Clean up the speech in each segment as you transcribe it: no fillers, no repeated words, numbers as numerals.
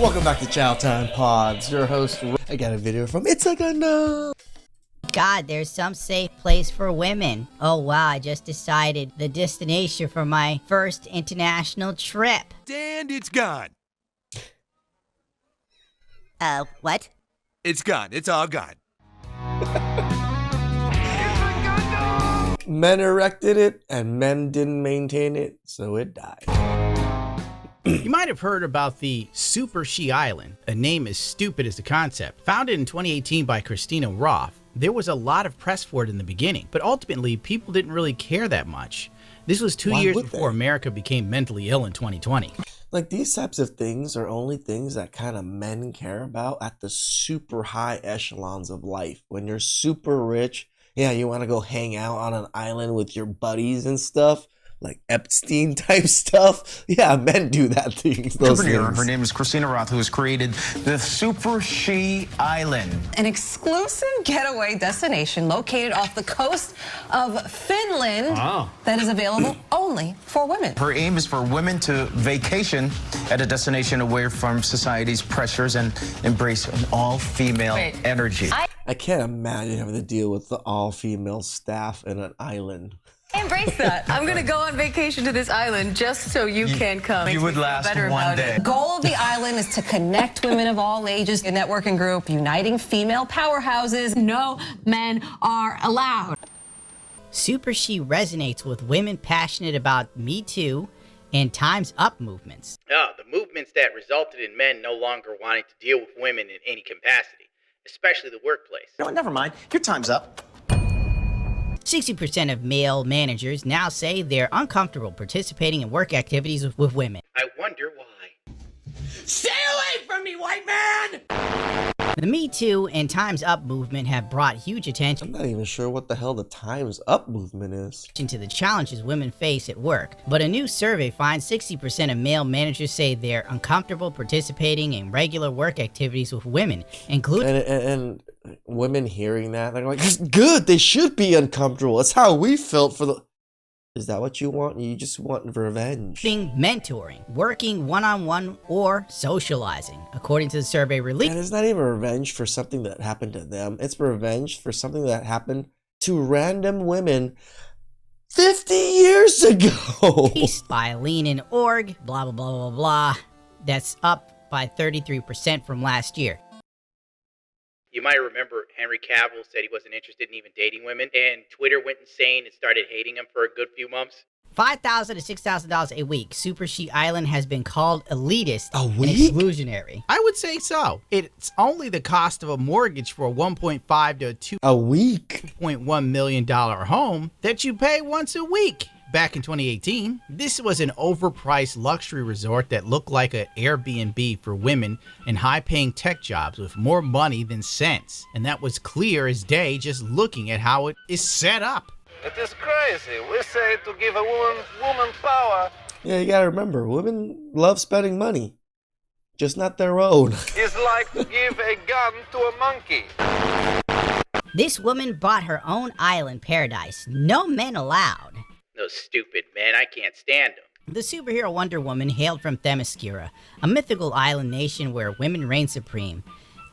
Welcome back to Chow Time Pods. Your host, I got a video from It's a Gundam. God, there's some safe place for women. Oh wow, I just decided the destination for my first international trip. And it's gone. What? It's gone. It's all gone. Men erected it, and men didn't maintain it, so it died. You might have heard about the Super She Island, a name as stupid as the concept. Founded in 2018 by Christina Roth, there was a lot of press for it in the beginning, but ultimately people didn't really care that much. This was 2 years before America became mentally ill in 2020. Like, these types of things are only things that kind of men care about at the super high echelons of life. When you're super rich, yeah, you want to go hang out on an island with your buddies and stuff. Like Epstein type stuff. Yeah, men do that things. Her name is Christina Roth, who has created the Super She Island, an exclusive getaway destination located off the coast of Finland that is available only for women. Her aim is for women to vacation at a destination away from society's pressures and embrace an all-female energy. I can't imagine having to deal with the all-female staff in an island. Embrace that. I'm going to go on vacation to this island just so you can come. You would last one day. The goal of the island is to connect women of all ages, a networking group uniting female powerhouses. No men are allowed. Super She resonates with women passionate about Me Too and Time's Up movements. The movements that resulted in men no longer wanting to deal with women in any capacity, especially the workplace. No, never mind. Your time's up. 60% of male managers now say they're uncomfortable participating in work activities with women. I wonder why. Stay away from me, white man! The Me Too and Time's Up movement have brought huge attention I'm not even sure what the hell the Time's Up movement is. to the challenges women face at work. But a new survey finds 60% of male managers say they're uncomfortable participating in regular work activities with women, including... And women hearing that, they're like, good, they should be uncomfortable. That's how we felt for the... Is that what you want? You just want revenge. mentoring, working one-on-one, or socializing, according to the survey released. And it's not even revenge for something that happened to them. It's revenge for something that happened to random women 50 year ago. By Lean in Org, blah, blah, blah, blah, blah. That's up by 33% from last year. You might remember Henry Cavill said he wasn't interested in even dating women, and Twitter went insane and started hating him for a good few months. $5,000 to $6,000 a week. Super She Island has been called elitist and week? exclusionary. I would say so. It's only the cost of a mortgage for a $1.5 to A week? $2.1 million home that you pay once a week. Back in 2018, this was an overpriced luxury resort that looked like an Airbnb for women in high-paying tech jobs with more money than sense. And that was clear as day just looking at how it is set up. It is crazy. We say to give a woman power. Yeah, you gotta remember, women love spending money. Just not their own. Is like to give a gun to a monkey. This woman bought her own island paradise. No men allowed. Those stupid men, I can't stand them. The superhero Wonder Woman hailed from Themyscira, a mythical island nation where women reign supreme.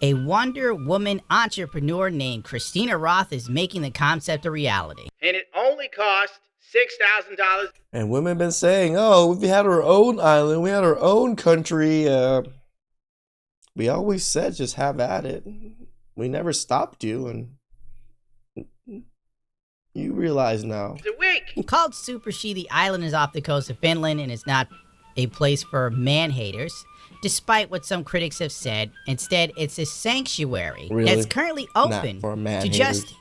A Wonder Woman entrepreneur named Christina Roth is making the concept a reality. And it only cost $6,000. And women been saying, oh, we had our own island, we had our own country. We always said just have at it. We never stopped you, and you realize now. It's a week. Called Super She, the island is off the coast of Finland and is not a place for man-haters, despite what some critics have said. Instead, it's a sanctuary that's currently open to just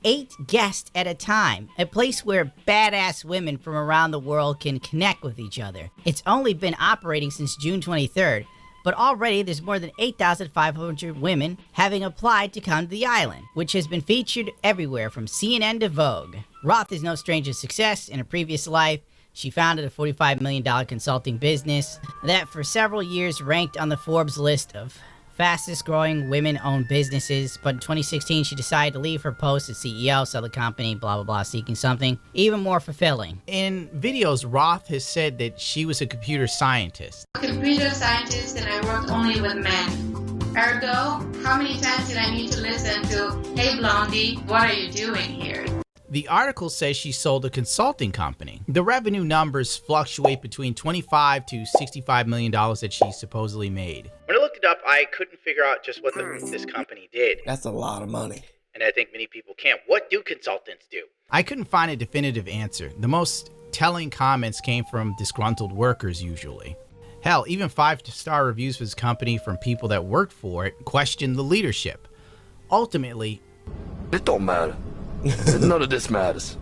8 guests at a time, a place where badass women from around the world can connect with each other. It's only been operating since June 23rd, but already there's more than 8,500 women having applied to come to the island, which has been featured everywhere from CNN to Vogue. Roth is no stranger to success. In a previous life, she founded a $45 million consulting business that for several years ranked on the Forbes list of fastest growing women-owned businesses, but in 2016 she decided to leave her post as CEO, sell the company, blah blah blah, seeking something even more fulfilling. In videos, Roth has said that she was a computer scientist. Computer scientist, and I worked only with men. Ergo, how many times did I need to listen to, "Hey Blondie, what are you doing here?" The article says she sold a consulting company. The revenue numbers fluctuate between $25 to $65 million that she supposedly made. When I looked it up, I couldn't figure out just what this company did. That's a lot of money. And I think many people can't. What do consultants do? I couldn't find a definitive answer. The most telling comments came from disgruntled workers usually. Hell, even 5-star reviews for this company from people that worked for it questioned the leadership. Ultimately, it don't matter. None of this matters.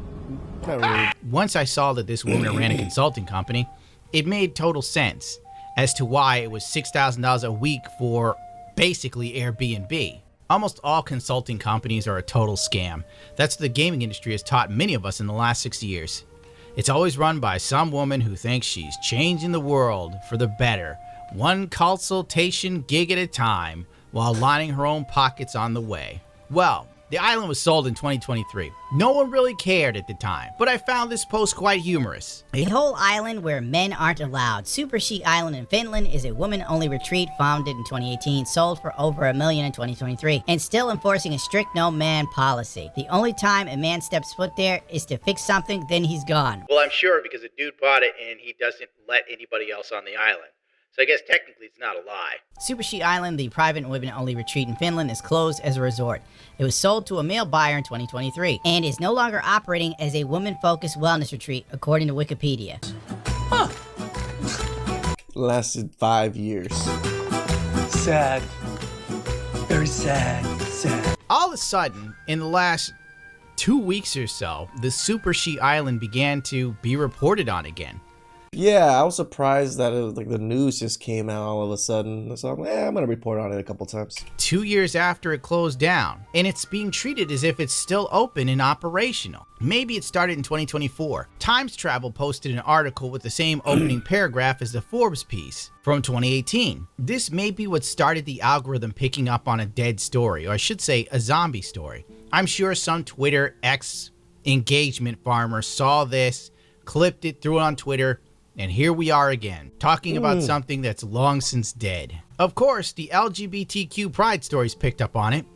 Once I saw that this woman ran a consulting company, it made total sense as to why it was $6,000 a week for basically Airbnb. Almost all consulting companies are a total scam. That's what the gaming industry has taught many of us in the last 6 years. It's always run by some woman who thinks she's changing the world for the better, one consultation gig at a time, while lining her own pockets on the way. Well, the island was sold in 2023. No one really cared at the time, but I found this post quite humorous. A whole island where men aren't allowed. Super Chic Island in Finland is a woman-only retreat founded in 2018, sold for over $1 million in 2023, and still enforcing a strict no-man policy. The only time a man steps foot there is to fix something, then he's gone. Well, I'm sure because a dude bought it and he doesn't let anybody else on the island. So I guess technically it's not a lie. Super Chic Island, the private and women-only retreat in Finland, is closed as a resort. It was sold to a male buyer in 2023 and is no longer operating as a woman-focused wellness retreat, according to Wikipedia. Huh. Lasted 5 years. Sad. Very sad. Sad. All of a sudden, in the last 2 weeks or so, the Super Chic Island began to be reported on again. Yeah, I was surprised that it was like the news just came out all of a sudden. So I'm like, I'm gonna report on it a couple times. 2 years after it closed down, and it's being treated as if it's still open and operational. Maybe it started in 2024. Times Travel posted an article with the same opening paragraph as the Forbes piece from 2018. This may be what started the algorithm picking up on a dead story, or I should say a zombie story. I'm sure some Twitter X engagement farmer saw this, clipped it, threw it on Twitter, and here we are again, talking about something that's long since dead. Of course, the LGBTQ pride stories picked up on it.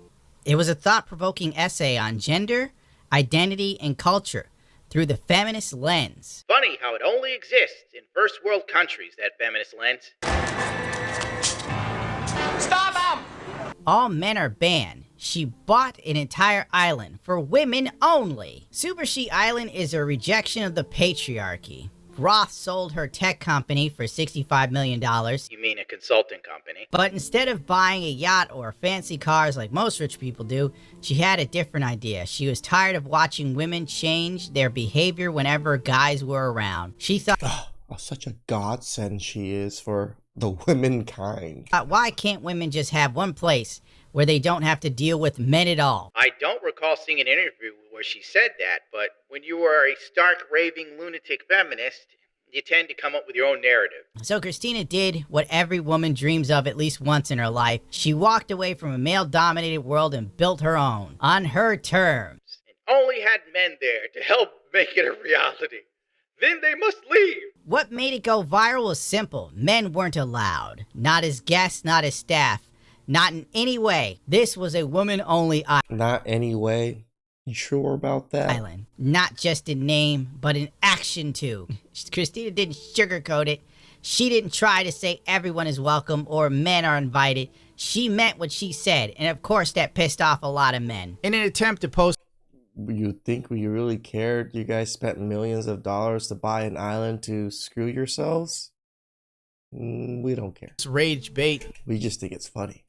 It was a thought-provoking essay on gender, identity, and culture through the feminist lens. Funny how it only exists in first world countries, that feminist lens. Stop him! All men are banned. She bought an entire island for women only. Super Chic Island is a rejection of the patriarchy. Roth sold her tech company for $65 million. You mean a consulting company? But instead of buying a yacht or fancy cars like most rich people do, she had a different idea. She was tired of watching women change their behavior whenever guys were around. She thought, such a godsend she is for the womankind. Why can't women just have one place where they don't have to deal with men at all? I don't recall seeing an interview where she said that, but when you are a stark, raving, lunatic feminist, you tend to come up with your own narrative. So Christina did what every woman dreams of at least once in her life. She walked away from a male-dominated world and built her own, on her terms. And only had men there to help make it a reality. Then they must leave. What made it go viral was simple. Men weren't allowed. Not as guests, not as staff. Not in any way. This was a woman-only island. Not any way? You sure about that? Island. Not just in name, but in action too. Christina didn't sugarcoat it. She didn't try to say everyone is welcome or men are invited. She meant what she said, and of course that pissed off a lot of men. In an attempt to post... You think we really cared? You guys spent millions of dollars to buy an island to screw yourselves? We don't care. It's rage bait. We just think it's funny.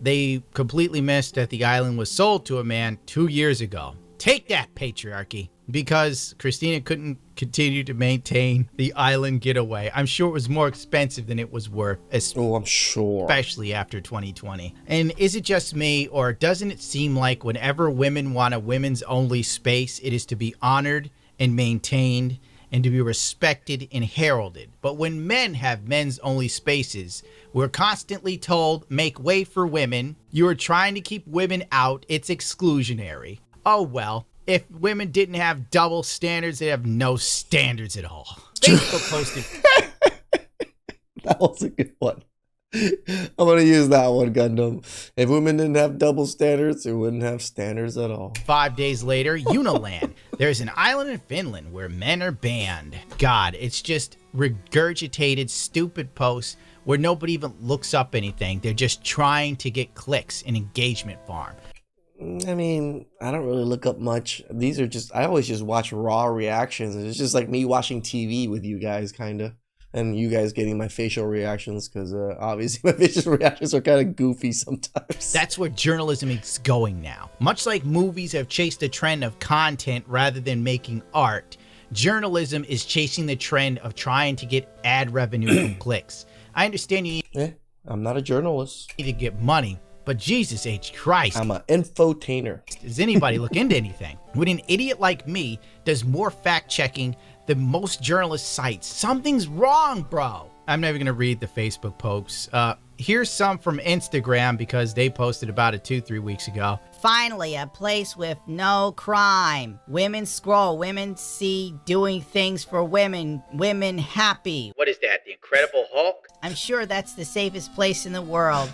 They completely missed that the island was sold to a man 2 years ago. Take that, patriarchy. Because Christina couldn't continue to maintain the island getaway. I'm sure it was more expensive than it was worth. Oh, I'm sure. Especially after 2020. And is it just me, or doesn't it seem like whenever women want a women's only space, it is to be honored and maintained and to be respected and heralded. But when men have men's only spaces, we're constantly told, make way for women. You are trying to keep women out. It's exclusionary. Oh well, if women didn't have double standards, they'd have no standards at all. Facebook posted. That was a good one. I'm going to use that one, Gundam. If women didn't have double standards, they wouldn't have standards at all. 5 days later, Uniland. There's an island in Finland where men are banned. God, it's just regurgitated, stupid posts where nobody even looks up anything. They're just trying to get clicks and engagement farm. I mean, I don't really look up much. These are just, I always just watch raw reactions. It's just like me watching TV with you guys, kind of. And you guys getting my facial reactions, because obviously my facial reactions are kind of goofy sometimes. That's where journalism is going now. Much like movies have chased a trend of content rather than making art, journalism is chasing the trend of trying to get ad revenue from clicks. I understand you I'm not a journalist. need to get money, but Jesus H. Christ. I'm an infotainer. Does anybody look into anything? When an idiot like me does more fact-checking than most journalist sites, something's wrong, bro. I'm never going to read the Facebook posts. Here's some from Instagram because they posted about it 2-3 weeks ago. Finally, a place with no crime. Women scroll, women see doing things for women, women happy. What is that, the Incredible Hulk? I'm sure that's the safest place in the world.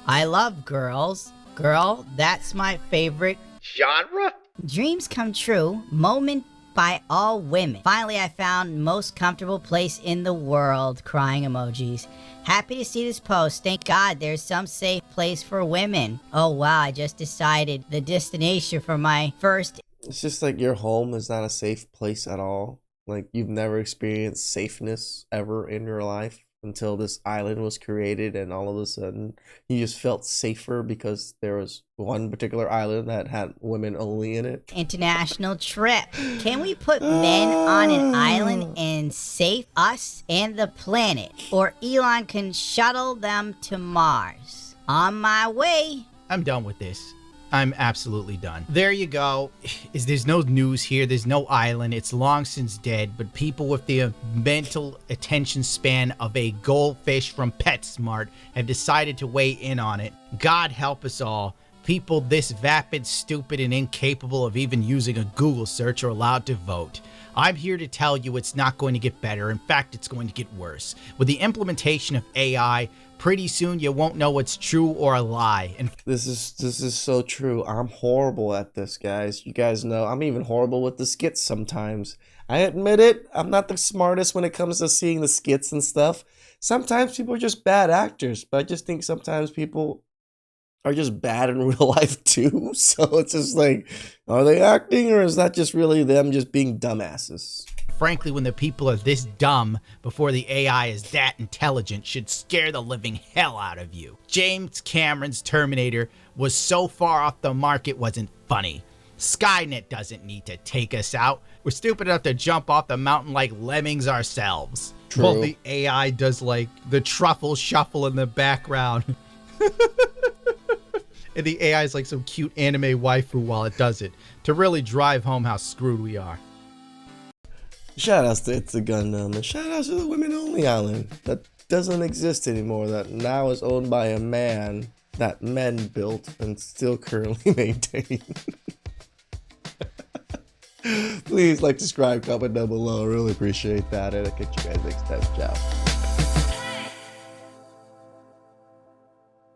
I love girls. Girl, that's my favorite genre. Dreams come true, moment by all women. Finally, I found most comfortable place in the world. Crying emojis. Happy to see this post. Thank God there's some safe place for women. Oh wow, I just decided the destination for my first. It's just like your home is not a safe place at all. Like you've never experienced safeness ever in your life until this island was created, and all of a sudden you just felt safer because there was one particular island that had women only in it. International trip. Can we put men on an island and save us and the planet? Or Elon can shuttle them to Mars. On my way. I'm done with this. I'm absolutely done. There you go. There's no news here. There's no island. It's long since dead, but people with the mental attention span of a goldfish from PetSmart have decided to weigh in on it. God help us all. People this vapid, stupid, and incapable of even using a Google search are allowed to vote. I'm here to tell you it's not going to get better. In fact, it's going to get worse. With the implementation of AI, pretty soon you won't know what's true or a lie. And this is so true. I'm horrible at this, guys. You guys know I'm even horrible with the skits sometimes. I admit it. I'm not the smartest when it comes to seeing the skits and stuff. Sometimes people are just bad actors, but I just think sometimes people are just bad in real life too. So it's just like, are they acting, or is that just really them just being dumbasses? Frankly, when the people are this dumb before the AI is that intelligent, should scare the living hell out of you. James Cameron's Terminator was so far off the mark it wasn't funny. Skynet doesn't need to take us out. We're stupid enough to jump off the mountain like lemmings ourselves. True. Well, the AI does like the truffle shuffle in the background. And the AI is like some cute anime waifu while it does it, to really drive home how screwed we are. Shout outs to It's a Gundam, and shout outs to the Women Only Island that doesn't exist anymore, that now is owned by a man that men built and still currently maintain. Please like, subscribe, comment down below. I really appreciate that, and I'll catch you guys next time. Ciao.